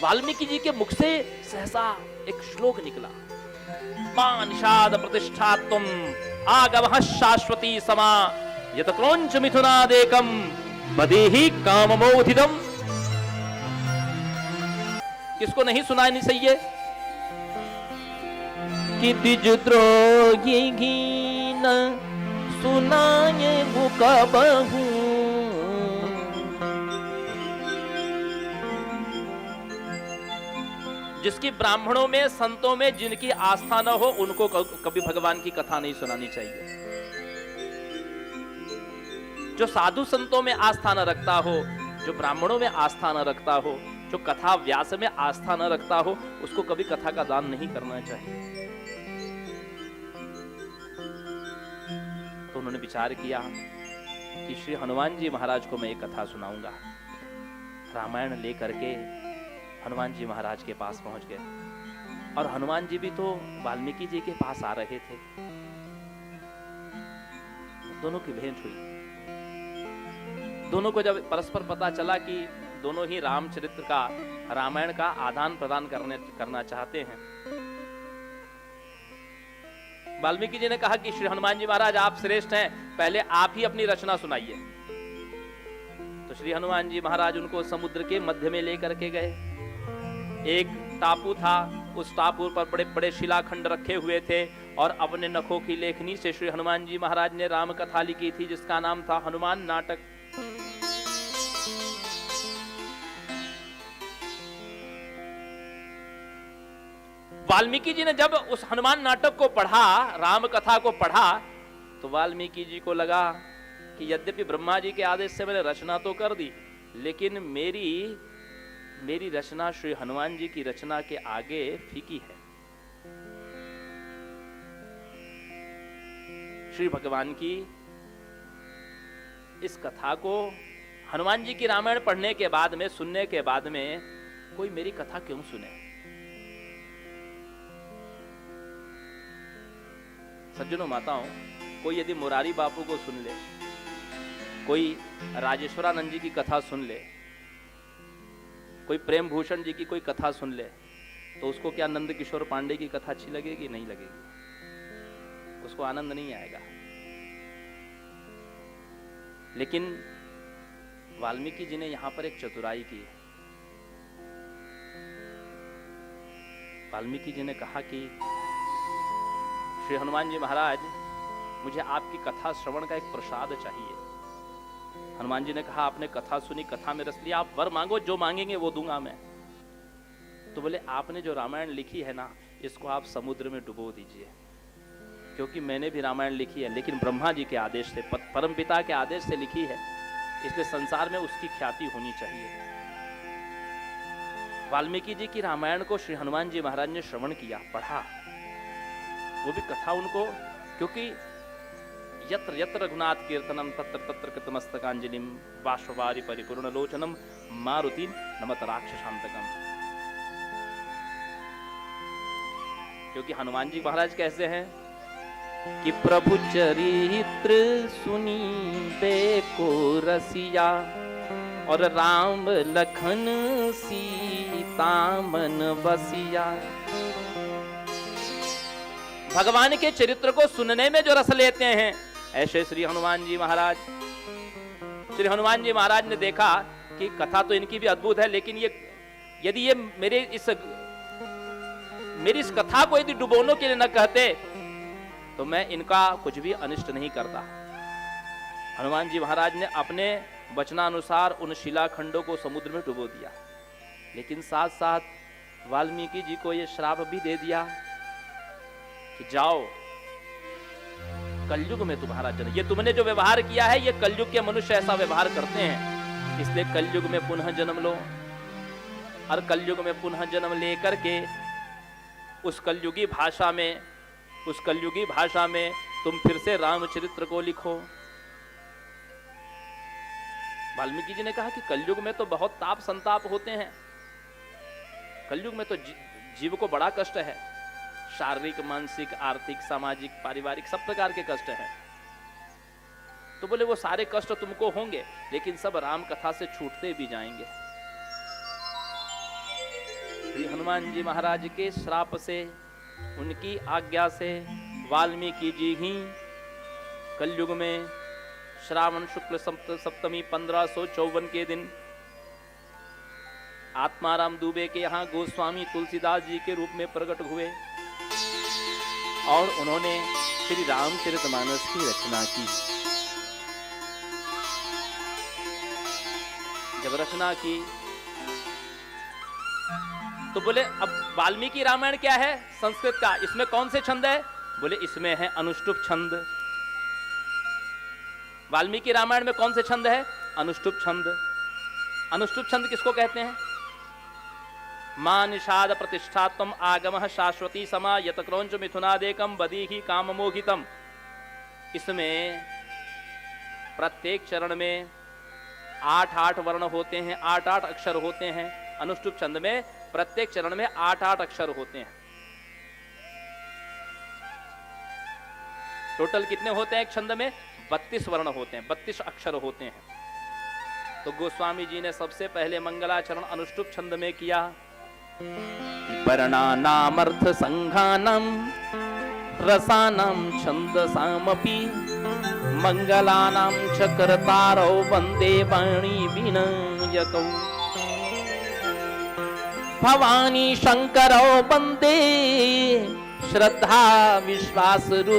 वाल्मीकि जी के मुख से सहसा एक श्लोक निकला, मां निषाद प्रतिष्ठात्वम आगमः शाश्वती समा यत क्रोंच मिथुनादेकम बदेहि काममोधितम। किसको नहीं सुना नहीं सही है कि द्विजद्रोही घीन सुनाए मुकबहू, जिसकी ब्राह्मणों में संतों में जिनकी आस्था न हो उनको कभी भगवान की कथा नहीं सुनानी चाहिए। जो साधु संतों में आस्था न रखता हो, जो ब्राह्मणों में आस्था न रखता हो, जो कथा व्यास में आस्था न रखता हो, उसको कभी कथा का दान नहीं करना चाहिए। तो उन्होंने विचार किया कि श्री हनुमान जी महाराज को मैं एक कथा सुनाऊंगा। रामायण लेकर के हनुमान जी महाराज के पास पहुंच गए और हनुमान जी भी तो वाल्मीकि जी के पास आ रहे थे। दोनों की भेंट हुई। दोनों को जब परस्पर पता चला कि दोनों ही रामचरित्र का, रामायण का आदान प्रदान करना चाहते हैं, वाल्मीकि जी ने कहा कि श्री हनुमान जी महाराज आप श्रेष्ठ हैं, पहले आप ही अपनी रचना सुनाइए। तो श्री हनुमान जी महाराज उनको समुद्र के मध्य में लेकर के गए। एक टापू था, उस टापू पर बड़े बड़े शिलाखंड रखे हुए थे और अपने नखों की लेखनी से श्री हनुमान जी महाराज ने राम कथा लिखी थी, जिसका नाम था हनुमान नाटक। वाल्मीकि जी ने जब उस हनुमान नाटक को पढ़ा, राम कथा को पढ़ा, तो वाल्मीकि जी को लगा कि यद्यपि ब्रह्मा जी के आदेश से मैंने रचना तो कर दी, लेकिन मेरी रचना श्री हनुमान जी की रचना के आगे फीकी है। श्री भगवान की इस कथा को हनुमान जी की रामायण पढ़ने के बाद में, सुनने के बाद में कोई मेरी कथा क्यों सुने। सज्जनों माताओं, कोई यदि मुरारी बापू को सुन ले, कोई राजेश्वरानंद जी की कथा सुन ले, कोई प्रेम भूषण जी की कोई कथा सुन ले, तो उसको क्या नंद किशोर पांडे की कथा अच्छी लगेगी? नहीं लगेगी, उसको आनंद नहीं आएगा। लेकिन वाल्मीकि जी ने यहां पर एक चतुराई की। वाल्मीकि जी ने कहा कि श्री हनुमान जी महाराज, मुझे आपकी कथा श्रवण का एक प्रसाद चाहिए। हनुमान जी ने कहा आपने कथा सुनी, कथा में रस लिया, आप वर मांगो, जो मांगेंगे वो दूंगा मैं। तो बोले आपने जो रामायण लिखी है ना, इसको आप समुद्र में डुबो दीजिए, क्योंकि मैंने भी रामायण लिखी है, लेकिन ब्रह्मा जी के आदेश से, परम पिता के आदेश से लिखी है, इसलिए संसार में उसकी ख्याति होनी चाहिए। वाल्मीकि जी की रामायण को श्री हनुमान जी महाराज ने श्रवण किया, पढ़ा, वो भी कथा उनको, क्योंकि यत्र यत्र रघुनाथ कीर्तनम तत्र तत्र कृतमस्तकांजलिम बाष्पवारि परिपूर्ण लोचनम मारुति नमत राक्षसांतकम। क्योंकि हनुमान जी महाराज कैसे हैं कि प्रभु चरित्र सुनी बेको रसिया और राम लखन सीता मन बसिया। भगवान के चरित्र को सुनने में जो रस लेते हैं, ऐसे श्री हनुमान जी महाराज। श्री हनुमान जी महाराज ने देखा कि कथा तो इनकी भी अद्भुत है, लेकिन ये यदि ये मेरी इस कथा को यदि डुबोने के लिए न कहते तो मैं इनका कुछ भी अनिष्ट नहीं करता। हनुमान जी महाराज ने अपने वचनानुसार उन शिलाखंडों को समुद्र में डुबो दिया, लेकिन साथ साथ वाल्मीकि जी को यह श्राप भी दे दिया कि जाओ, कलयुग में तुम्हारा जन्म, ये तुमने जो व्यवहार किया है, ये कलयुग के मनुष्य ऐसा व्यवहार करते हैं, इसलिए कलयुग में पुनः जन्म लो। और कलयुग में पुनः जन्म लेकर के उस कलयुगी भाषा में तुम फिर से रामचरित्र को लिखो। वाल्मीकि जी ने कहा कि कलयुग में तो बहुत ताप संताप होते हैं, कलयुग में तो जीव को बड़ा कष्ट है, शारीरिक, मानसिक, आर्थिक, सामाजिक, पारिवारिक सब प्रकार के कष्ट हैं। तो बोले वो सारे कष्ट तुमको होंगे, लेकिन सब राम कथा से छूटते भी जाएंगे। श्री हनुमान जी महाराज के श्राप से, उनकी आज्ञा से वाल्मीकि जी ही कलयुग में श्रावण शुक्ल सप्तमी 1554 के दिन आत्माराम दुबे के यहाँ गोस्वामी तुलसीदास जी के रूप में प्रकट हुए और उन्होंने श्री रामचरितमानस की रचना की। जब रचना की तो बोले अब वाल्मीकि रामायण क्या है संस्कृत का, इसमें कौन से छंद है? बोले इसमें है अनुष्टुप छंद। वाल्मीकि रामायण में कौन से छंद है? अनुष्टुप छंद। अनुष्टुप छंद किसको कहते हैं? मां निषाद प्रतिष्ठात्म आगमः शाश्वती समा यत क्रौंच मिथुनादेकम बदीहि काममोहितम। इसमें प्रत्येक चरण में 8-8 वर्ण होते हैं, 8-8 अक्षर होते हैं। अनुष्टुप छंद में प्रत्येक चरण में 8-8 अक्षर होते हैं। टोटल कितने होते हैं एक छंद में? 32 वर्ण होते हैं, 32 अक्षर होते हैं। तो गोस्वामी जी ने सबसे पहले मंगलाचरण अनुष्टुप छंद में किया। वर्णानामर्थ संघानाम रसानाम छंदसामपि मंगलानाम चक्रतारौ वंदे वाणी विनायकौ भवानी शंकरौ वंदे श्रद्धा विश्वास